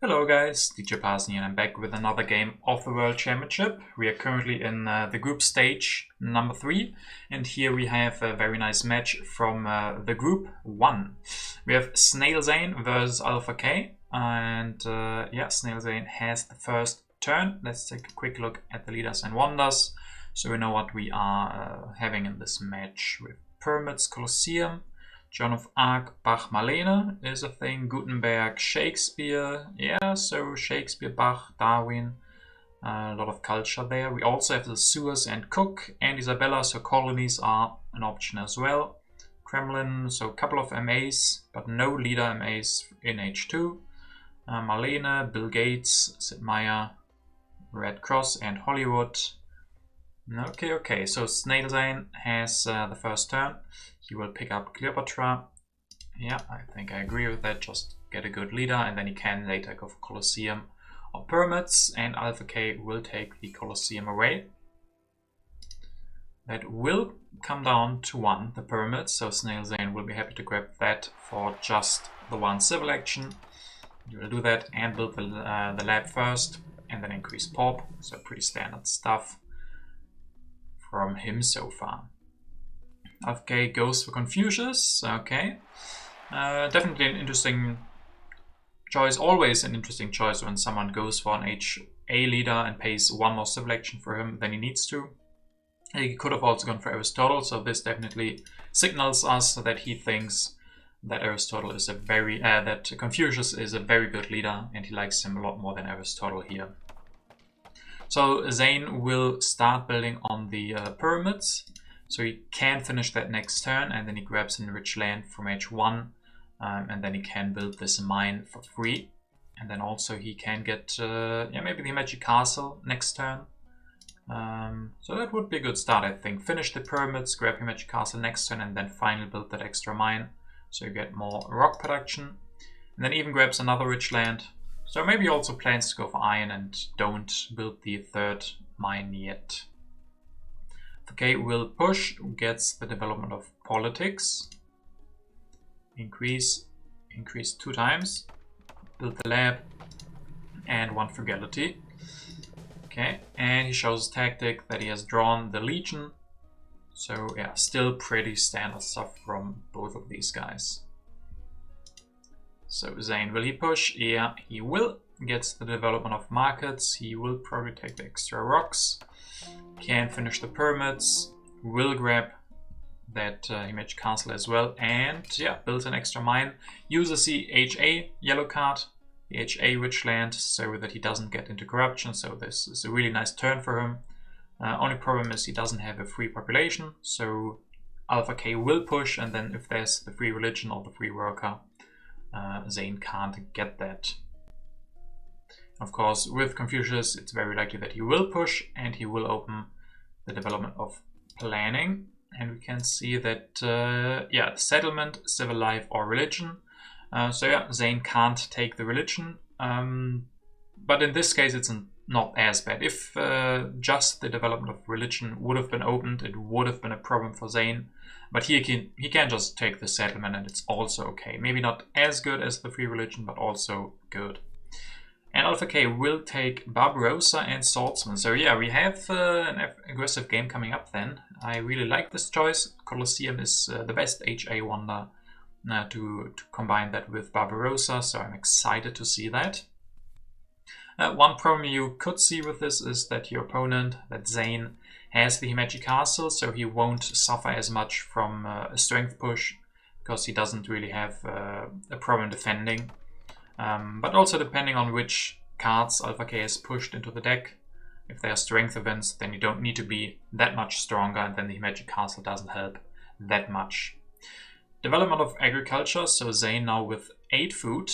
Hello guys, DJParson here and I'm back with another game of the World Championship. We are currently in the group stage number 3 and here we have a very nice match from the group 1. We have SnailZane versus Alpha.K and yeah, SnailZane has the first turn. Let's take a quick look at the leaders and wonders so we know what we are having in this match. With Pyramids, Colosseum, Joan of Arc, Bach, Marlene is a thing. Gutenberg, Shakespeare. Yeah, so Shakespeare, Bach, Darwin. A lot of culture there. We also have the Suez and Cook and Isabella, so colonies are an option as well. Kremlin, so a couple of MAs, but no leader MAs in H2. Marlene, Bill Gates, Sid Meier, Red Cross and Hollywood. Okay, so SnailZane has the first turn. He will pick up Cleopatra. Yeah, I think I agree with that. Just get a good leader and then he can later go for Colosseum or Pyramids, and Alpha.K will take the Colosseum away. That will come down to 1, the Pyramids, so SnailZane will be happy to grab that for just the 1 civil action. You will do that and build the lab first and then increase pop, so pretty standard stuff from him so far. Alpha.K goes for Confucius, okay. Definitely an interesting choice, always an interesting choice when someone goes for an HA leader and pays 1 more civil action for him than he needs to. He could have also gone for Aristotle, so this definitely signals us that he thinks that Aristotle is that Confucius is a very good leader and he likes him a lot more than Aristotle here. So Zane will start building on the pyramids. So he can finish that next turn and then he grabs an rich land from H1 and then he can build this mine for free. And then also he can get maybe the magic castle next turn. So that would be a good start, I think. Finish the pyramids, grab your magic castle next turn and then finally build that extra mine. So you get more rock production. And then even grabs another rich land. So maybe he also plans to go for iron and don't build the 3rd mine yet. Alpha.K will push, gets the development of politics, increase 2 times, build the lab, and 1 frugality. Okay, and he shows tactic that he has drawn the legion. So yeah, still pretty standard stuff from both of these guys. So Zane, will he push? Yeah, he will. Gets the development of markets. He will probably take the extra rocks. Can finish the pyramids. Will grab that image castle as well. And yeah, builds an extra mine. Uses the HA yellow card. The HA rich land so that he doesn't get into corruption. So this is a really nice turn for him. Only problem is he doesn't have a free population. So Alpha.K will push, and then if there's the free religion or the free worker, Zane can't get that. Of course, with Confucius, it's very likely that he will push and he will open the development of planning. And we can see that, settlement, civil life, or religion. So yeah, Zane can't take the religion. But in this case, it's not as bad. If just the development of religion would have been opened, it would have been a problem for Zane. But he can just take the settlement and it's also okay. Maybe not as good as the free religion, but also good. And Alpha.K will take Barbarossa and Swordsman. So yeah, we have an aggressive game coming up then. I really like this choice. Colosseum is the best HA wonder to combine that with Barbarossa, so I'm excited to see that. One problem you could see with this is that your opponent, that Zane, has the Himeji Castle, so he won't suffer as much from a strength push, because he doesn't really have a problem defending. But also depending on which cards Alpha.K has pushed into the deck, if they are strength events, then you don't need to be that much stronger, and then the Magic Castle doesn't help that much. Development of agriculture, so Zane now with 8 food.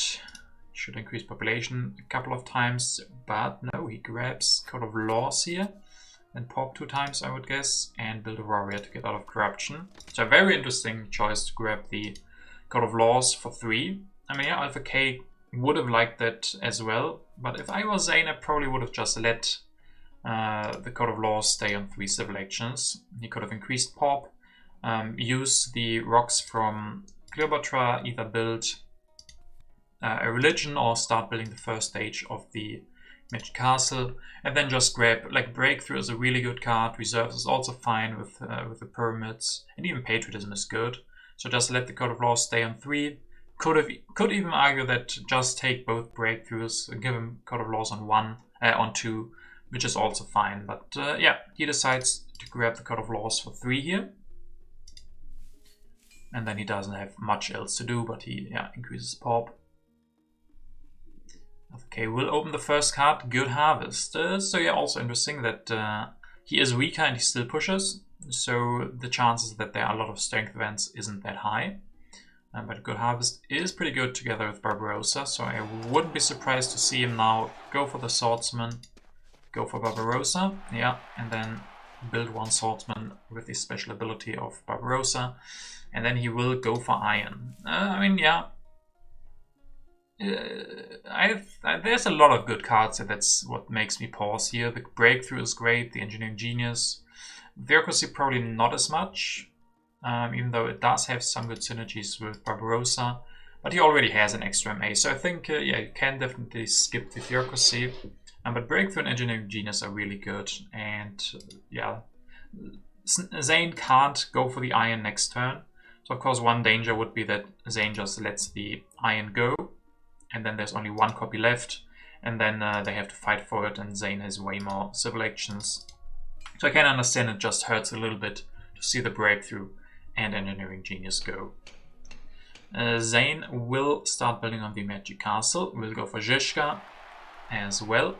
Should increase population a couple of times, but no, he grabs Code of Laws here, and pop 2 times I would guess, and build a warrior to get out of corruption. So a very interesting choice to grab the Code of Laws for 3. I mean, yeah, Alpha.K would have liked that as well, but if I was Zane, I probably would have just let the Code of Laws stay on 3 civil actions. He could have increased pop, use the rocks from Cleopatra, either build a religion or start building the first stage of the Magic Castle, and then just grab, like, Breakthrough is a really good card, Reserves is also fine with the Pyramids, and even Patriotism is good. So just let the Code of Laws stay on 3. Could even argue that just take both Breakthroughs and give him Code of Laws on 2, which is also fine. But yeah, he decides to grab the Code of Laws for 3 here. And then he doesn't have much else to do, but he increases pop. Okay, we'll open the first card, Good Harvest. So yeah, also interesting that he is weaker and he still pushes. So the chances that there are a lot of strength events isn't that high. But Good Harvest is pretty good together with Barbarossa, so I wouldn't be surprised to see him now go for the Swordsman, go for Barbarossa, yeah, and then build one Swordsman with the special ability of Barbarossa, and then he will go for Iron. I mean, yeah, there's a lot of good cards, and that's what makes me pause here. The Breakthrough is great, the Engineering Genius, Bureaucracy probably not as much. Even though it does have some good synergies with Barbarossa, but he already has an extra MA, so I think yeah, you can definitely skip the Theocracy. But Breakthrough and Engineering Genius are really good, and yeah, Zane can't go for the Iron next turn. So of course one danger would be that Zane just lets the Iron go, and then there's only one copy left, and then they have to fight for it, and Zane has way more civil actions. So I can understand it just hurts a little bit to see the Breakthrough and Engineering Genius go. Zane will start building on the Magic Castle. We'll go for Zizka as well.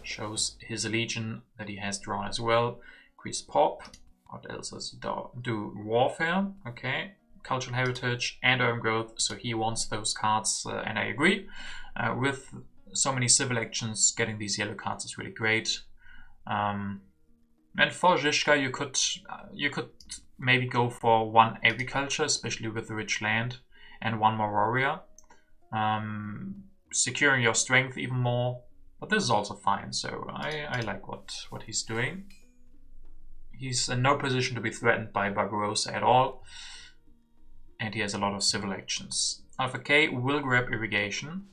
Shows his legion that he has drawn as well. Increase pop. What else does he do? Warfare. Okay. Cultural Heritage and Urban Growth. So he wants those cards, and I agree. With so many civil actions, getting these yellow cards is really great. And for Zizka, you could maybe go for one agriculture, especially with the rich land, and one more warrior, securing your strength even more. But this is also fine, so I like what he's doing. He's in no position to be threatened by Barbarossa at all, and he has a lot of civil actions. Alpha.K will grab Irrigation,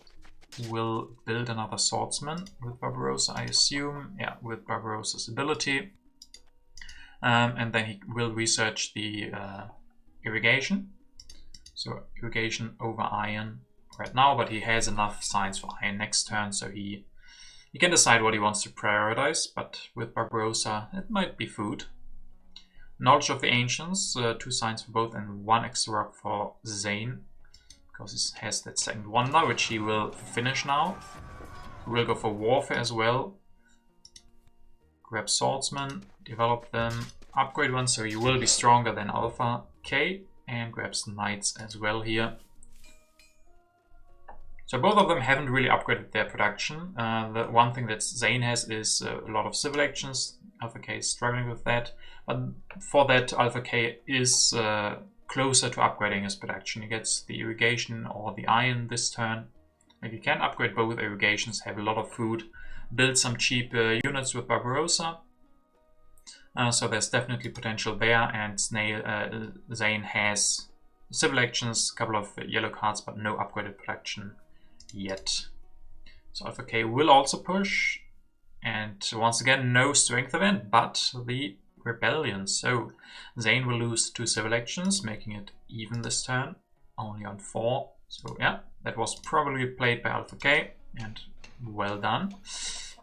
will build another Swordsman with Barbarossa, I assume, yeah, with Barbarossa's ability. And then he will research the Irrigation. So Irrigation over Iron right now, but he has enough science for Iron next turn, so he can decide what he wants to prioritize, but with Barbarossa it might be food. Knowledge of the Ancients, 2 science for both and 1 extra rock for Zane, because he has that second one now, which he will finish now. We'll go for Warfare as well. Grab Swordsman, develop them, upgrade one so you will be stronger than Alpha.K, and grabs Knights as well here. So both of them haven't really upgraded their production. The one thing that Zane has is a lot of civil actions. Alpha.K is struggling with that, but for that Alpha.K is closer to upgrading his production. He gets the Irrigation or the Iron this turn. Like, you can upgrade both Irrigations, have a lot of food, build some cheap units with Barbarossa. So there's definitely potential there, and Zane has civil actions, a couple of yellow cards, but no upgraded production yet. So Alpha.K will also push, and once again no strength event, but the Rebellion. So Zane will lose 2 civil actions, making it even this turn, only on 4. So yeah, that was probably played by Alpha.K, and well done.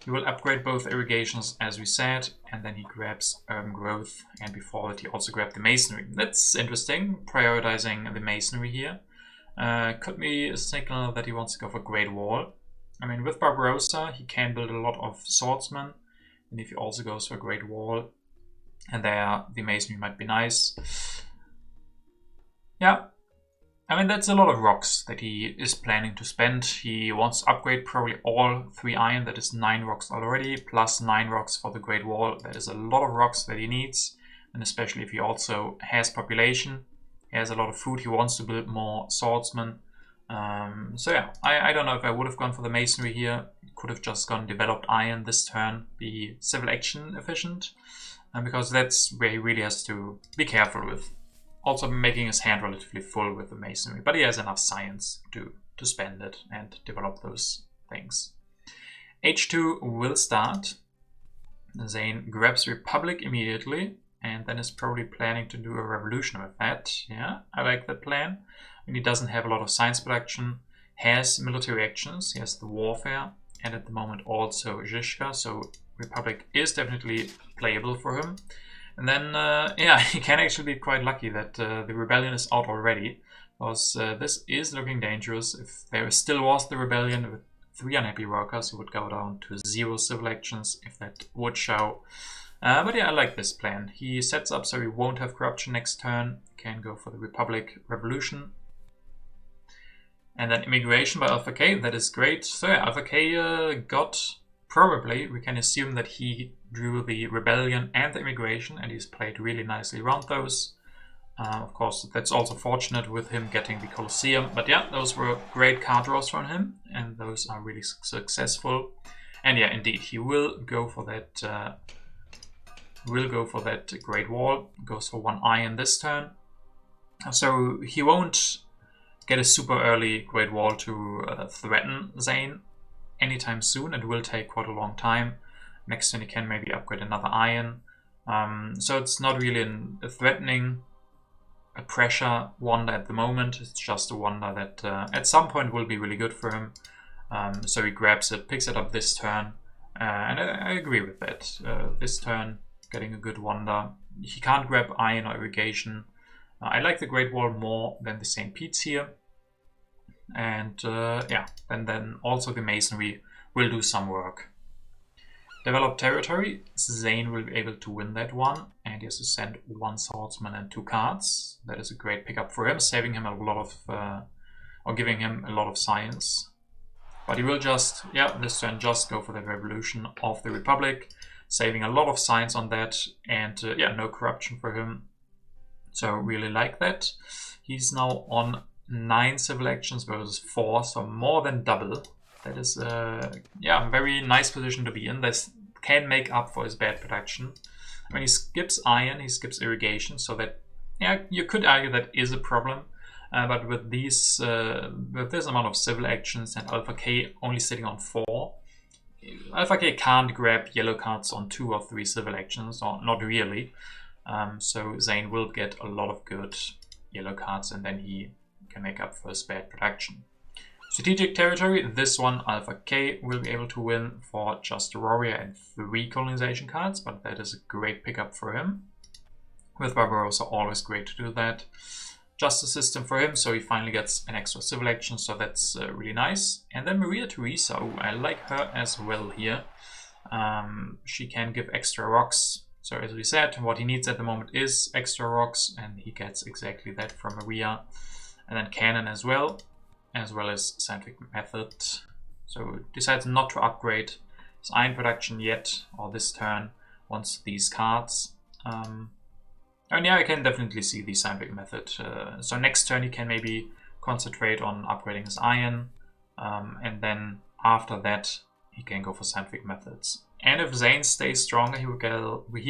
He will upgrade both Irrigations as we said, and then he grabs Urban Growth, and before that he also grabbed the Masonry. That's interesting, prioritizing the Masonry here. Could be a signal that he wants to go for Great Wall. I mean, with Barbarossa he can build a lot of Swordsmen, and if he also goes for Great Wall, and there the Masonry might be nice. Yeah. I mean, that's a lot of rocks that he is planning to spend. He wants to upgrade probably all 3 iron, that is 9 rocks already, plus 9 rocks for the Great Wall. That is a lot of rocks that he needs, and especially if he also has population. He has a lot of food, he wants to build more swordsmen. So yeah, I don't know if I would have gone for the Masonry here. Could have just gone developed iron this turn, be civil action efficient, because that's where he really has to be careful with. Also making his hand relatively full with the Masonry, but he has enough science to to spend it and develop those things. H2 will start. Zane grabs Republic immediately and then is probably planning to do a revolution with that. Yeah, I like that plan. And he doesn't have a lot of science production, has military actions, he has the warfare, and at the moment also Zhishka, so Republic is definitely playable for him. And then, yeah, he can actually be quite lucky that the rebellion is out already, because this is looking dangerous. If there still was the rebellion with 3 unhappy workers, he would go down to 0 civil actions if that would show. But yeah, I like this plan. He sets up so he won't have corruption next turn, can go for the Republic Revolution. And then immigration by Alpha.K, that is great. So yeah, Alpha.K got, probably, we can assume that he drew the rebellion and the immigration, and he's played really nicely around those. Of course, that's also fortunate with him getting the Colosseum. But yeah, those were great card draws from him, and those are really successful. And yeah, indeed, he will go for that. Great Wall. Goes for 1 iron this turn. So he won't get a super early Great Wall to threaten Zane anytime soon. It will take quite a long time. Next turn he can maybe upgrade another iron. So it's not really a threatening, a pressure wonder at the moment. It's just a wonder that at some point will be really good for him. So he grabs it, picks it up this turn, and I agree with that. This turn, getting a good wonder. He can't grab iron or irrigation. I like the Great Wall more than the St. Pete's here. And yeah, and then also the Masonry will do some work. Develop territory. Zane will be able to win that one, and he has to send 1 swordsman and 2 cards. That is a great pickup for him, saving him a lot of, or giving him a lot of science. But he will just, yeah, this turn just go for the revolution of the Republic, saving a lot of science on that, and yeah, no corruption for him. So really like that. He's now on 9 civil actions versus 4, so more than double. That is yeah, a very nice position to be in. This can make up for his bad production. When he skips iron, he skips irrigation, so that, yeah, you could argue that is a problem. But with these, with this amount of civil actions and Alpha.K only sitting on 4, Alpha.K can't grab yellow cards on 2 or 3 civil actions, or not really. So Zane will get a lot of good yellow cards, and then he can make up for his bad production. Strategic territory, this one Alpha.K will be able to win for just a warrior and 3 colonization cards, but that is a great pickup for him. With Barbarossa, always great to do that. Justice system for him, so he finally gets an extra civil action, so that's really nice. And then Maria Theresa, oh, I like her as well here. She can give extra rocks. So as we said, what he needs at the moment is extra rocks, and he gets exactly that from Maria. And then cannon as well as scientific method. So decides not to upgrade his iron production yet, or this turn, wants these cards. And yeah, I can definitely see the scientific method. So next turn he can maybe concentrate on upgrading his iron, and then after that he can go for scientific methods. And if Zane stays stronger, he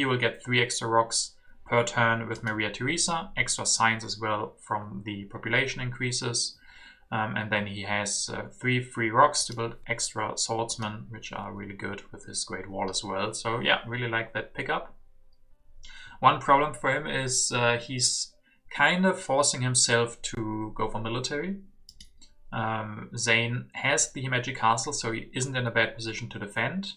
will get 3 extra rocks per turn with Maria Theresa, extra science as well from the population increases, and then he has 3 free rocks to build extra swordsmen, which are really good with his Great Wall as well. So yeah, really like that pickup. One problem for him is he's kind of forcing himself to go for military. Zane has the magic castle, so he isn't in a bad position to defend.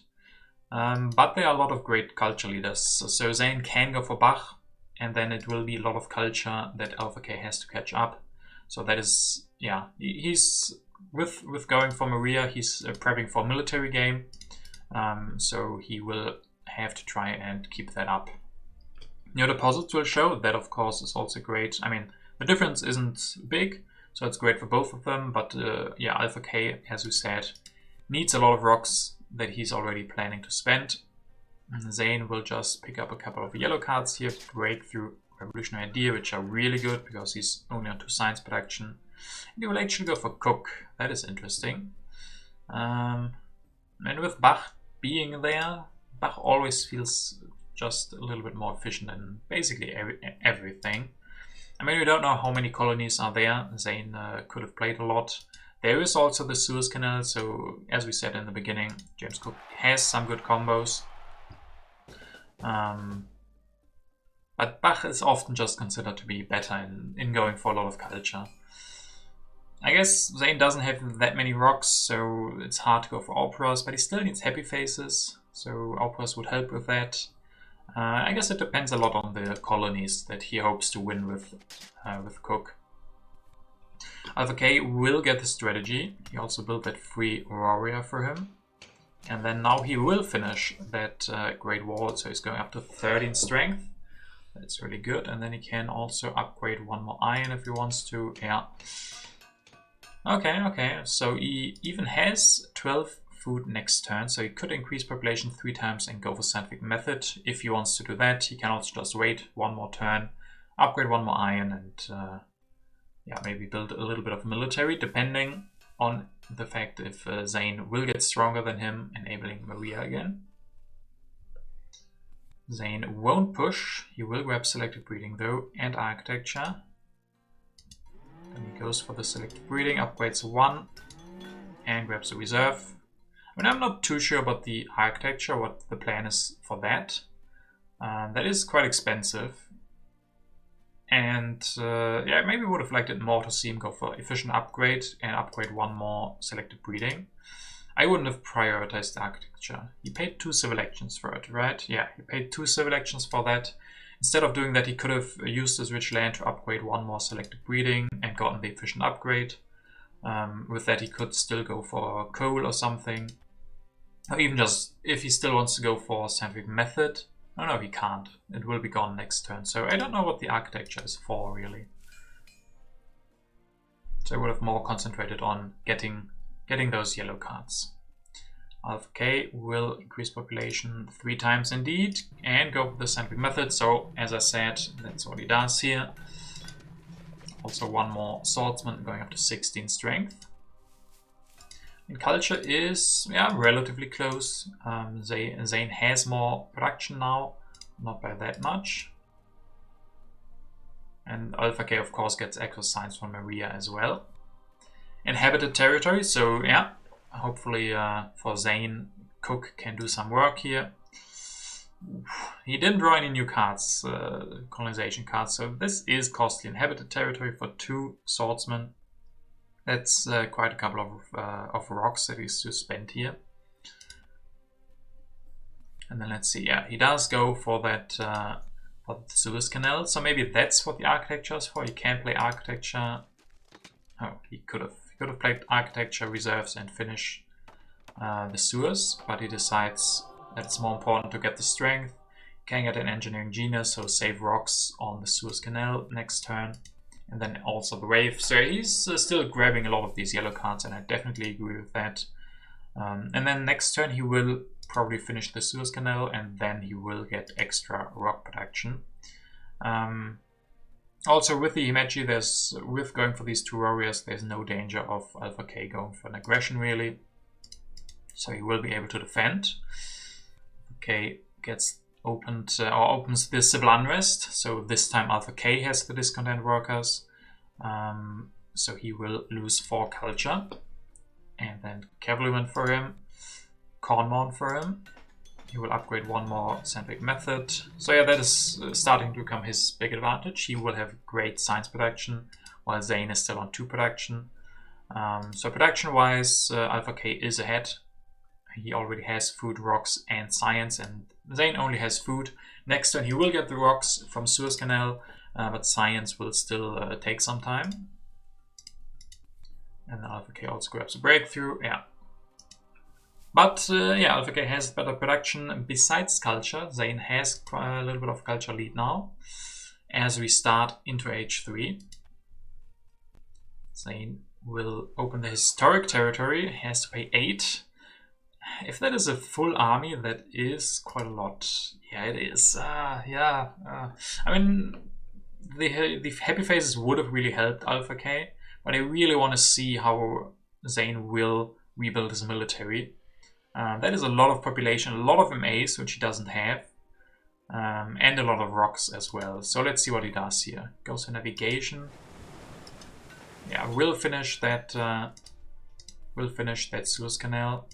But there are a lot of great culture leaders. So Zane can go for Bach, and then it will be a lot of culture that Alpha.K has to catch up. So that is, yeah, he's with going for Maria, he's prepping for a military game. So he will have to try and keep that up. Your deposits will show. That, of course, is also great. I mean, the difference isn't big, so it's great for both of them. But yeah, Alpha.K, as we said, needs a lot of rocks that he's already planning to spend. Zane will just pick up a couple of yellow cards here, Breakthrough, Revolutionary Idea, which are really good because he's only on 2 science production. And he will actually go for Cook. That is interesting. And with Bach being there, Bach always feels just a little bit more efficient in basically everything. I mean, we don't know how many colonies are there. Zane could have played a lot. There is also the Suez Canal, so as we said in the beginning, James Cook has some good combos. But Bach is often just considered to be better in going for a lot of culture. I guess Zane doesn't have that many rocks, so it's hard to go for Operas, but he still needs happy faces, so Operas would help with that. I guess it depends a lot on the colonies that he hopes to win with Cook. Alpha.K will get the strategy. He also built that free warrior for him. And then now he will finish that Great Wall, so he's going up to 13 strength. That's really good. And then he can also upgrade one more iron if he wants to. Yeah. Okay. So he even has 12 food next turn, so he could increase population 3 times and go for scientific method. If he wants to do that, he can also just wait one more turn, upgrade one more iron, and yeah, maybe build a little bit of military, depending on the fact if Zane will get stronger than him, enabling Maria again. Zane won't push. He will grab selective breeding though, and architecture. Then he goes for the selective breeding, upgrades 1, and grabs a reserve. I mean, I'm not too sure about the architecture, what the plan is for that. That is quite expensive. And yeah, maybe would have liked it more to see him go for efficient upgrade and upgrade 1 more selective breeding. I wouldn't have prioritized the architecture. He paid 2 civil actions for it, right? Yeah, he paid 2 civil actions for that. Instead of doing that, he could have used this rich land to upgrade 1 more selective breeding and gotten the efficient upgrade. With that, he could still go for coal or something. Or even just, if he still wants to go for scientific method. No, he can't. It will be gone next turn. So I don't know what the architecture is for, really. So I would have more concentrated on getting those yellow cards. Alpha.K will increase population 3 times indeed, and go for the scientific method. So as I said, that's what he does here. Also 1 more swordsman, going up to 16 strength. And culture is, yeah, relatively close. Zane has more production now, not by that much. And Alpha.K of course gets access signs from Maria as well. Inhabited territory, so yeah, hopefully for Zane, Cook can do some work here. He didn't draw any new cards, colonization cards, so this is costly. Inhabited territory for 2 swordsmen. That's quite a couple of rocks that he's to spend here. And then let's see, yeah, he does go for that for the Suez Canal, so maybe that's what the architecture is for. He can play architecture. Oh, he could have played architecture reserves and finish the Suez, but he decides that it's more important to get the strength. Can get an engineering genius, so save rocks on the Suez Canal next turn. And then also the wave. So he's still grabbing a lot of these yellow cards, and I definitely agree with that. And then next turn he will probably finish the Suez Canal, and then he will get extra rock production. Also with the Himeji, with going for these 2 warriors, there's no danger of Alpha.K going for an aggression really. So he will be able to defend. Okay, gets opened or opens the civil unrest, so this time Alpha.K has the discontent workers, so he will lose 4 culture, and then cavalryman for him, cornmount for him. He will upgrade 1 more scientific method. So yeah, that is starting to become his big advantage. He will have great science production, while Zane is still on 2 production. So production wise, Alpha.K is ahead. He already has food, rocks, and science, and Zane only has food. Next turn he will get the rocks from Suez Canal, but science will still take some time. And then Alpha.K also grabs a breakthrough, yeah. But yeah, Alpha.K has better production besides culture. Zane has a little bit of culture lead now, as we start into H3. Zane will open the historic territory, he has to pay 8. If that is a full army, that is quite a lot. Yeah, it is. I mean, the happy faces would have really helped Alpha.K, but I really want to see how Zane will rebuild his military. That is a lot of population, a lot of MAs, which he doesn't have, and a lot of rocks as well. So let's see what he does here. Goes for navigation. Yeah, we'll finish that will finish that Suez Canal.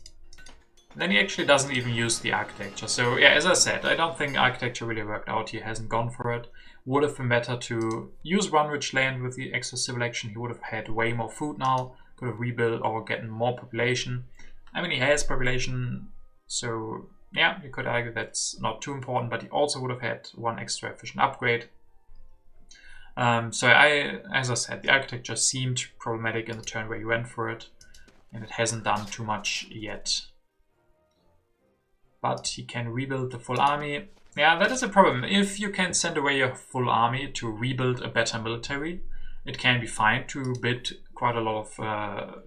Then he actually doesn't even use the architecture. So yeah, as I said, I don't think architecture really worked out. He hasn't gone for it. Would have been better to use one rich land with the extra civil action. He would have had way more food now. Could have rebuilt or gotten more population. I mean, he has population, so yeah, you could argue that's not too important, but he also would have had one extra efficient upgrade. So as I said, the architecture seemed problematic in the turn where he went for it, and it hasn't done too much yet. But he can rebuild the full army. Yeah, that is a problem. If you can send away your full army to rebuild a better military, it can be fine to bid quite a lot of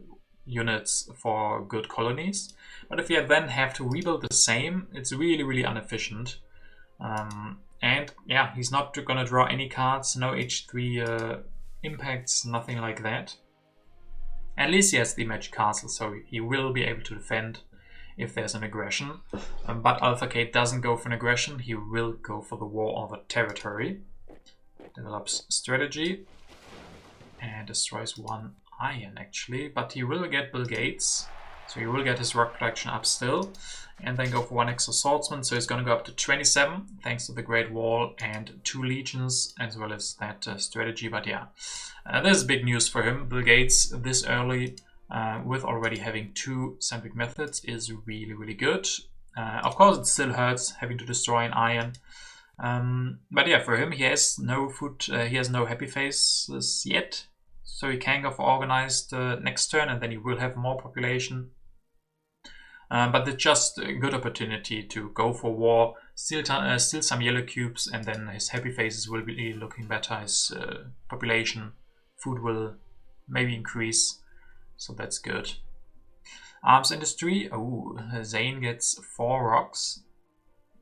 units for good colonies. But if you then have to rebuild the same, it's really, really inefficient. And yeah, he's not going to draw any cards, no H3 impacts, nothing like that. At least he has the magic castle, so he will be able to defend if there's an aggression. But Alpha.K doesn't go for an aggression, he will go for the war over territory. Develops strategy and destroys one iron actually, but he will get Bill Gates, so he will get his rock production up still, and then go for one extra swordsman, so he's going to go up to 27 thanks to the Great Wall and 2 legions as well as that strategy. But yeah, this is big news for him. Bill Gates this early with already having 2 centric methods is really, really good. Of course it still hurts having to destroy an iron, but yeah, for him he has no food, he has no happy faces yet, so he can go for organized next turn, and then he will have more population. But it's just a good opportunity to go for war, steal some yellow cubes, and then his happy faces will be looking better. His population, food will maybe increase, so that's good. Arms industry. Oh, Zane gets 4 rocks.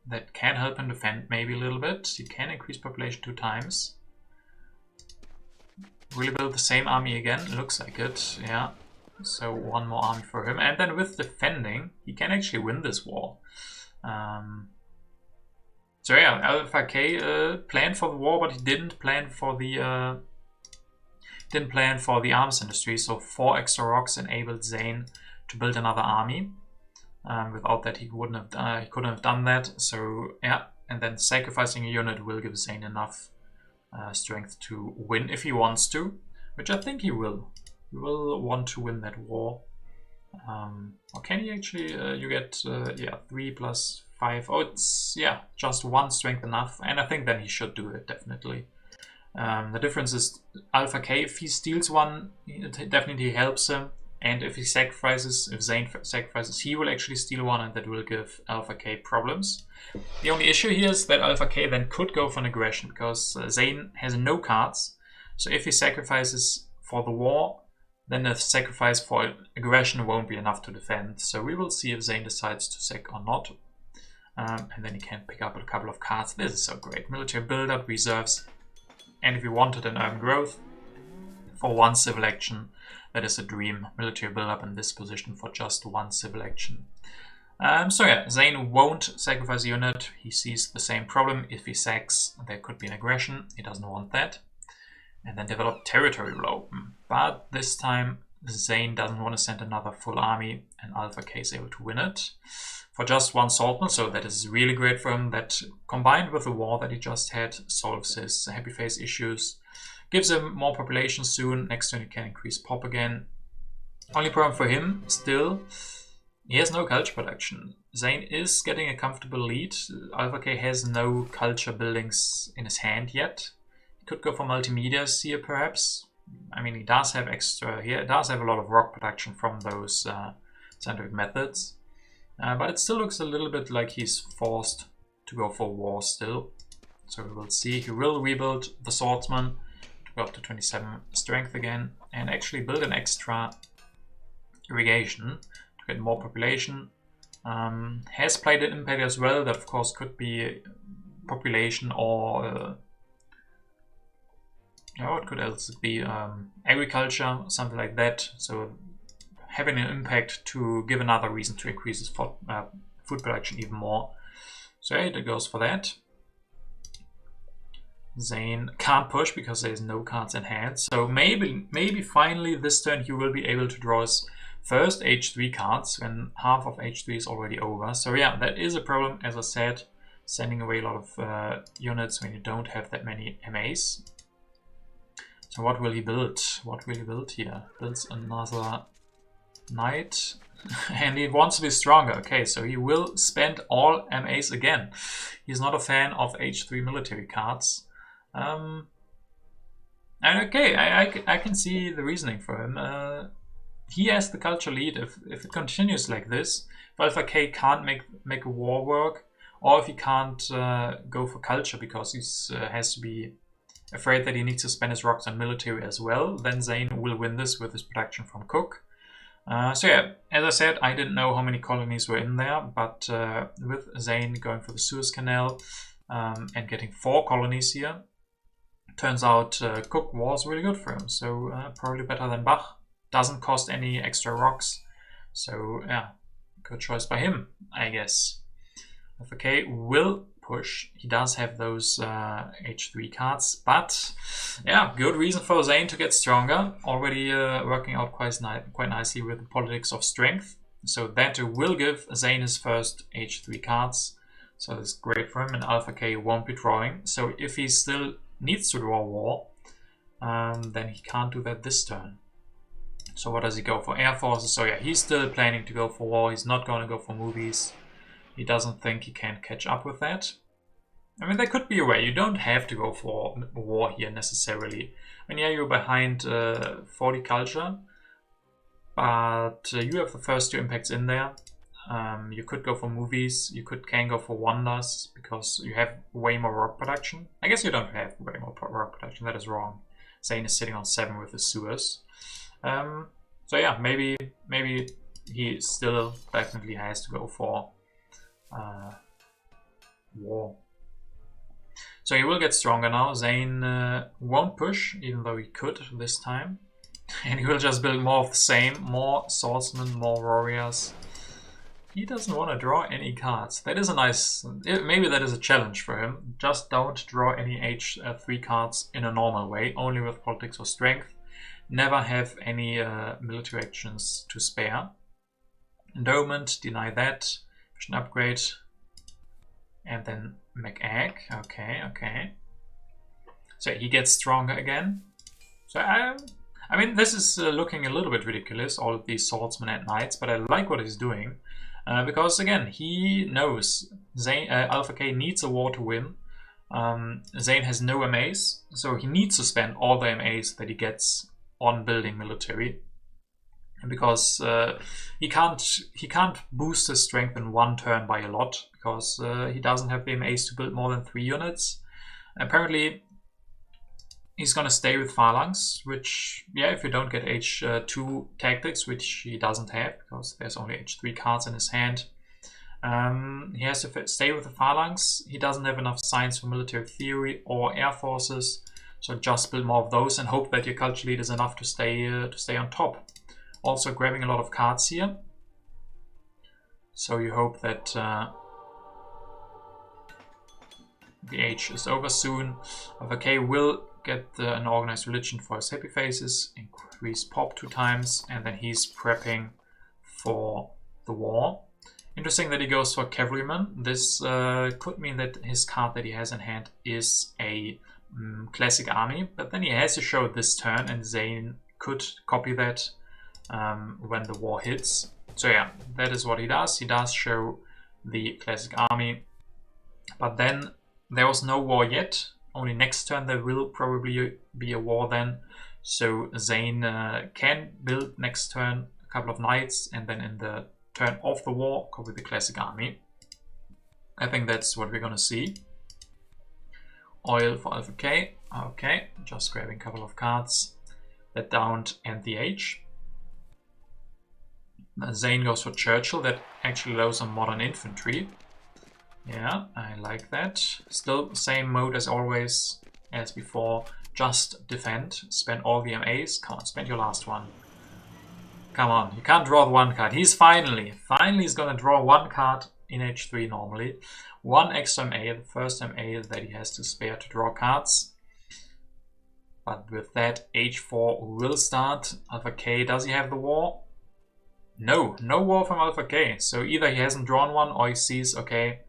That can help him defend maybe a little bit. He can increase population 2 times. Will he build the same army again? Looks like it, yeah. So 1 more army for him. And then with defending, he can actually win this war. So yeah, Alpha.K planned for the war, but he didn't plan for the arms industry. So 4 extra rocks enabled Zane to build another army. Without that, he couldn't have done that. So yeah, and then sacrificing a unit will give Zane enough strength to win if he wants to, which I think he will. He will want to win that war. Or can he actually? You get yeah, 3 plus 5. Oh, it's yeah, just 1 strength enough, and I think then he should do it definitely. The difference is Alpha.K, if he steals one, it definitely helps him. And if he sacrifices, if Zane sacrifices, he will actually steal one, and that will give Alpha.K problems. The only issue here is that Alpha.K then could go for an aggression, because Zane has no cards. So if he sacrifices for the war, then the sacrifice for aggression won't be enough to defend. So we will see if Zane decides to sack or not. And then he can pick up a couple of cards. This is so great. Military build-up, reserves, and if you wanted an urban growth for 1 civil action, that is a dream. Military build-up in this position for just 1 civil action. So yeah, Zane won't sacrifice a unit. He sees the same problem. If he sacks, there could be an aggression. He doesn't want that. And then develop territory blow. But this time, Zane doesn't want to send another full army, and Alpha.K is able to win it for just 1 swordsman. So that is really great for him. That combined with the war that he just had solves his happy face issues. Gives him more population soon. Next turn he can increase pop again. Only problem for him, still, he has no culture production. Zane is getting a comfortable lead. Alpha.K has no culture buildings in his hand yet. He could go for multimedias here perhaps. I mean, he does have extra here. It does have a lot of rock production from those scientific methods. But it still looks a little bit like he's forced to go for war still. So we will see. He will rebuild the swordsman. Go up to 27 strength again, and actually build an extra irrigation to get more population. Has played an impact as well. That of course could be population or what could else be agriculture, something like that. So having an impact to give another reason to increase his food production even more. So yeah, it goes for that. Zane can't push because there's no cards in hand. So maybe finally this turn he will be able to draw his first H3 cards when half of H3 is already over. So yeah, that is a problem, as I said, sending away a lot of units when you don't have that many MAs. So what will he build? What will he build here? Builds another knight. And he wants to be stronger. Okay, so he will spend all MAs again. He's not a fan of H3 military cards. And okay, I can see the reasoning for him. He has the culture lead. If it continues like this, if Alpha.K can't make a war work, or if he can't go for culture because he has to be afraid that he needs to spend his rocks on military as well, then Zane will win this with his production from Cook. So yeah, as I said, I didn't know how many colonies were in there, but with Zane going for the Suez Canal and getting 4 colonies here, turns out Cook was really good for him. So probably better than Bach. Doesn't cost any extra rocks. So yeah, good choice by him, I guess. Alpha.K will push. He does have those H3 cards, but yeah, good reason for Zane to get stronger. Already working out quite nicely with the politics of strength. So that will give Zane his first H3 cards. So that's great for him, and Alpha.K won't be drawing. So if he still needs to draw war, then he can't do that this turn. So what does he go for? Air forces. So yeah, he's still planning to go for war. He's not going to go for movies. He doesn't think he can catch up with that. I mean, there could be a way. You don't have to go for war here necessarily. I mean, yeah, you're behind 40 culture, but you have the first 2 impacts in there. You could go for movies. You can go for wonders because you have way more rock production. I guess you don't have way more rock production. That is wrong. Zane is sitting on 7 with the Suez. So yeah, maybe he still definitely has to go for war. So he will get stronger now. Zane won't push, even though he could this time. And he will just build more of the same. More swordsmen, more warriors. He doesn't want to draw any cards. That is a nice... Maybe that is a challenge for him. Just don't draw any H3 cards in a normal way. Only with politics or strength. Never have any military actions to spare. Endowment, deny that. Vision upgrade. And then McAg. Okay. So he gets stronger again. So I mean, this is looking a little bit ridiculous, all of these swordsmen and knights, but I like what he's doing. Because again, he knows Alpha.K needs a war to win. Zane has no MAs, so he needs to spend all the MAs that he gets on building military. Because he can't boost his strength in one turn by a lot, because he doesn't have the MAs to build more than 3 units. Apparently, he's gonna stay with Phalanx, which, yeah, if you don't get H2 tactics, which he doesn't have, because there's only H3 cards in his hand, he has to stay with the Phalanx. He doesn't have enough science for military theory or air forces, so just build more of those and hope that your culture lead is enough to stay on top. Also grabbing a lot of cards here. So you hope that the age is over soon. Alpha.K will get an organized religion for his happy faces, increase pop 2 times, and then he's prepping for the war. Interesting that he goes for cavalryman. This could mean that his card that he has in hand is a classic army, but then he has to show it this turn, and Zane could copy that when the war hits. So yeah, that is what he does. He does show the classic army, but then there was no war yet. Only next turn there will probably be a war then. So Zane can build next turn a couple of knights, and then in the turn of the war copy the classic army. I think that's what we're gonna see. Oil for Alpha.K. Okay, just grabbing a couple of cards that don't end the age. Zane goes for Churchill. That actually allows some modern infantry. Yeah, I like that. Still same mode as always, as before. Just defend. Spend all the MAs. Come on, spend your last one. Come on, you can't draw the 1 card. He's finally he's gonna draw 1 card in H3 normally. 1 extra MA, the first MA that he has to spare to draw cards. But with that, H4 will start. Alpha.K, does he have the war? No war from Alpha.K. So either he hasn't drawn one or he sees, okay,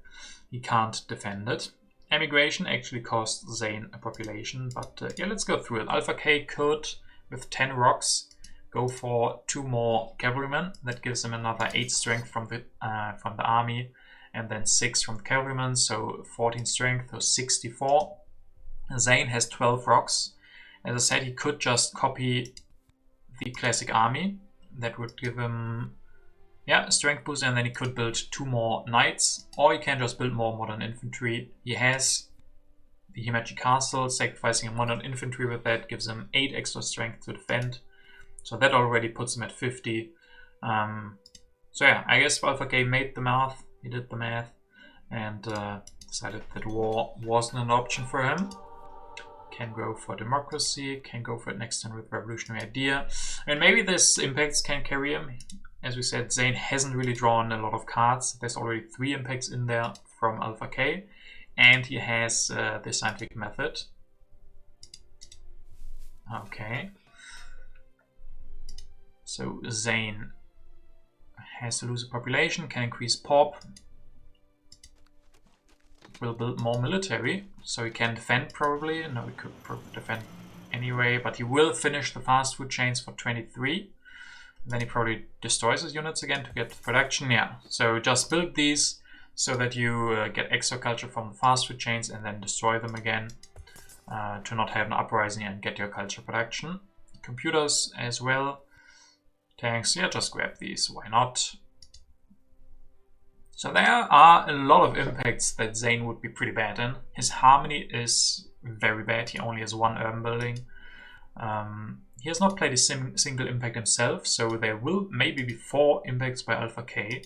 he can't defend it. Emigration actually cost Zane a population, but yeah, let's go through it. Alpha.K could, with 10 rocks, go for 2 more cavalrymen. That gives him another 8 strength from the army, and then 6 from the cavalrymen, so 14 strength, so 64. Zane has 12 rocks. As I said, he could just copy the classic army. That would give him, yeah, a strength boost, and then he could build 2 more knights, or he can just build more modern infantry. He has the Himachi Castle, sacrificing a modern infantry with that gives him 8 extra strength to defend. So that already puts him at 50. So yeah, I guess Alpha.K made the math, he did the math, and decided that war wasn't an option for him. Can go for democracy, can go for it next turn with revolutionary idea. And maybe this impacts can carry him. As we said, Zane hasn't really drawn a lot of cards. There's already 3 impacts in there from Alpha.K. And he has the scientific method. Okay. So Zane has to lose a population, can increase pop. Will build more military, so he can defend probably. No, he could defend anyway, but he will finish the fast food chains for 23. Then he probably destroys his units again to get production. Yeah, so just build these so that you get extra culture from the fast food chains and then destroy them again to not have an uprising and get your culture production. Computers as well. Tanks, yeah, just grab these, why not? So there are a lot of impacts that Zane would be pretty bad in. His harmony is very bad, he only has 1 urban building. He has not played a single impact himself, so there will maybe be 4 impacts by Alpha.K.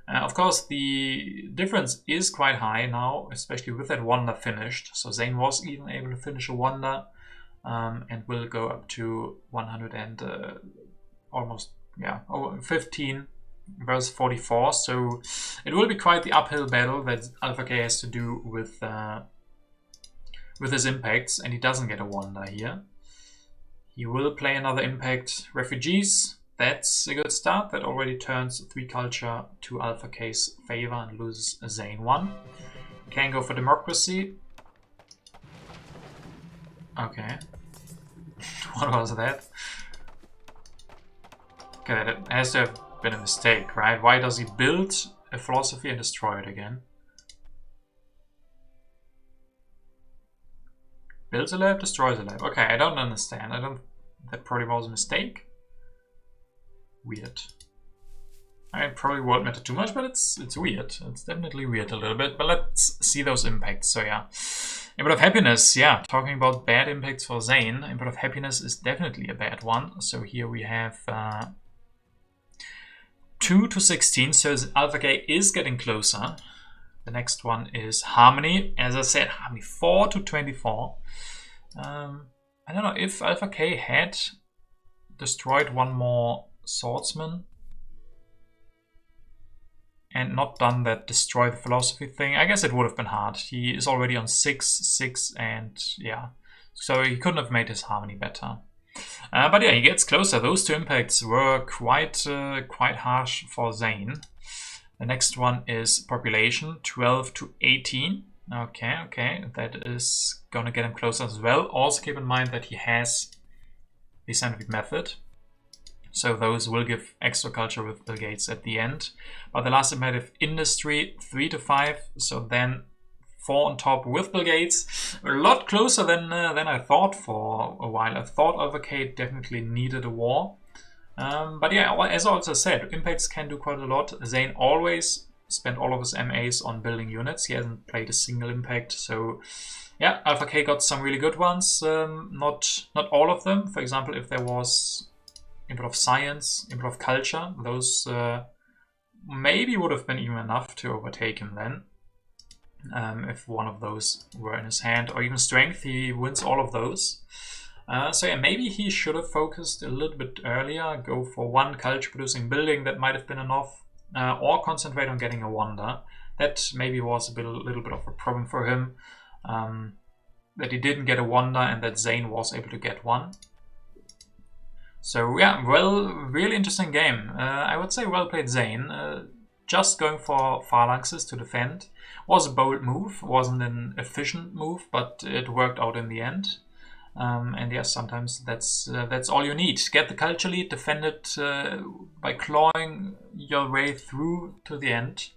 Of course, the difference is quite high now, especially with that wonder finished. So Zane was even able to finish a wonder and will go up to 100 and almost, yeah, 15 versus 44. So it will be quite the uphill battle that Alpha.K has to do with his impacts, and he doesn't get a wonder here. He will play another impact, refugees. That's a good start. That already turns 3 culture to Alpha.K's favor and loses Zane 1. Can go for democracy. Okay. What was that? Okay, that has to have been a mistake, right? Why does he build a philosophy and destroy it again? Builds a lab, destroys a lab. Okay, I don't understand. That probably was a mistake. Weird. I probably won't matter too much, but it's weird. It's definitely weird a little bit. But let's see those impacts. So yeah, Input of Happiness. Yeah, talking about bad impacts for Zane. Input of Happiness is definitely a bad one. So here we have 2 to 16. So Alpha.K is getting closer. The next one is Harmony. As I said, Harmony 4 to 24. I don't know if Alpha.K had destroyed 1 more swordsman and not done that destroy the philosophy thing. I guess it would have been hard. He is already on 6, and yeah, so he couldn't have made his harmony better. But yeah, he gets closer. Those 2 impacts were quite harsh for Zane. The next one is population, 12 to 18. Okay, that is gonna get him closer as well. Also keep in mind that he has the scientific method, so those will give extra culture with Bill Gates at the end. But the last imperative, industry, 3 to 5, so then 4 on top with Bill Gates. A lot closer than I thought for a while. I thought Alpha.K definitely needed a war. But yeah, as I also said, impacts can do quite a lot. Zane always spent all of his MAs on building units. He hasn't played a single impact, so yeah, Alpha.K got some really good ones. Not all of them. For example, if there was input of science, input of culture, those maybe would have been even enough to overtake him then. If one of those were in his hand, or even strength, he wins all of those. So yeah, maybe he should have focused a little bit earlier, go for 1 culture producing building, that might have been enough, or concentrate on getting a wonder. That maybe was a little bit of a problem for him, that he didn't get a wonder and that Zane was able to get one. So yeah, well, really interesting game. I would say well played, Zane. Just going for phalanxes to defend was a bold move, wasn't an efficient move, but it worked out in the end. And yes, sometimes that's all you need. Get the culture lead, defend it by clawing your way through to the end,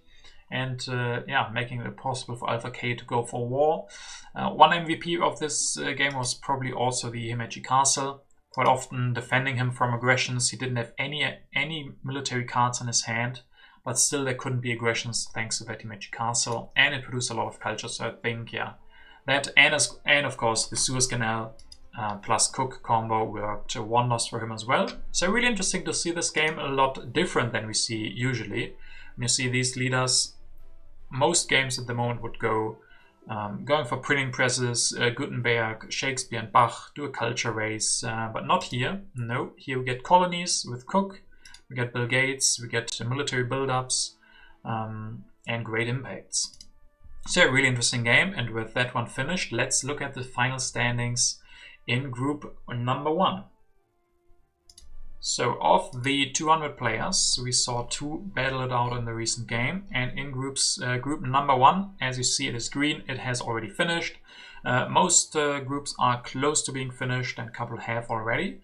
and yeah, making it possible for Alpha.K to go for war. One MVP of this game was probably also the Himeji Castle. Quite often defending him from aggressions. He didn't have any military cards in his hand, but still there couldn't be aggressions thanks to that Himeji Castle, and it produced a lot of culture. So I think, yeah, that and of course the Suez Canal plus Cook combo worked wonders for him as well. So really interesting to see this game, a lot different than we see usually. When you see these leaders, most games at the moment would go going for printing presses, Gutenberg, Shakespeare and Bach, do a culture race, but not here. No, here we get colonies with Cook, we get Bill Gates, we get military build-ups, and great impacts. So a really interesting game, and with that one finished, let's look at the final standings in group number 1. So of the 200 players, we saw 2 battle it out in the recent game, and in group number 1, as you see it is green, it has already finished. Most groups are close to being finished, and a couple have already.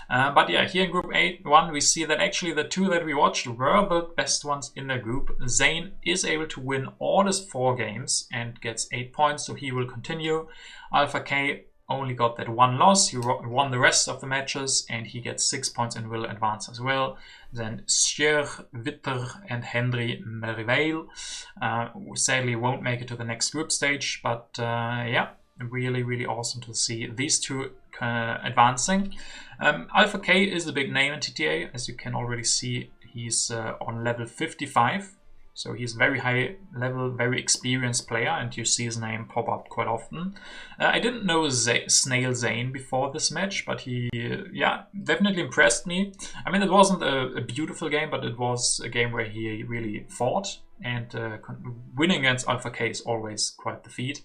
But yeah, here in group 1 we see that actually the 2 that we watched were the best ones in the group. Zane is able to win all his 4 games and gets 8 points, so he will continue. Alpha.K only got that 1 loss. He won the rest of the matches, and he gets 6 points and will advance as well. Then Scher, Witter and Henry Merivale sadly won't make it to the next group stage, but yeah, really awesome to see these 2 advancing. Alpha.K is a big name in TTA, as you can already see. He's on level 55. So he's very high level, very experienced player, and you see his name pop up quite often. I didn't know SnailZane before this match, but he, yeah, definitely impressed me. I mean, it wasn't a beautiful game, but it was a game where he really fought, and winning against Alpha.K is always quite the feat.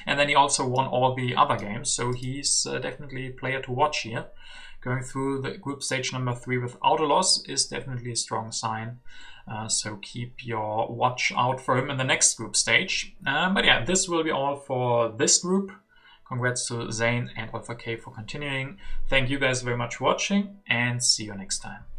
And then he also won all the other games, so he's definitely a player to watch here. Going through the group stage number 3 without a loss is definitely a strong sign. So keep your watch out for him in the next group stage. But yeah, this will be all for this group. Congrats to Zane and Alpha.K for continuing. Thank you guys very much for watching, and see you next time.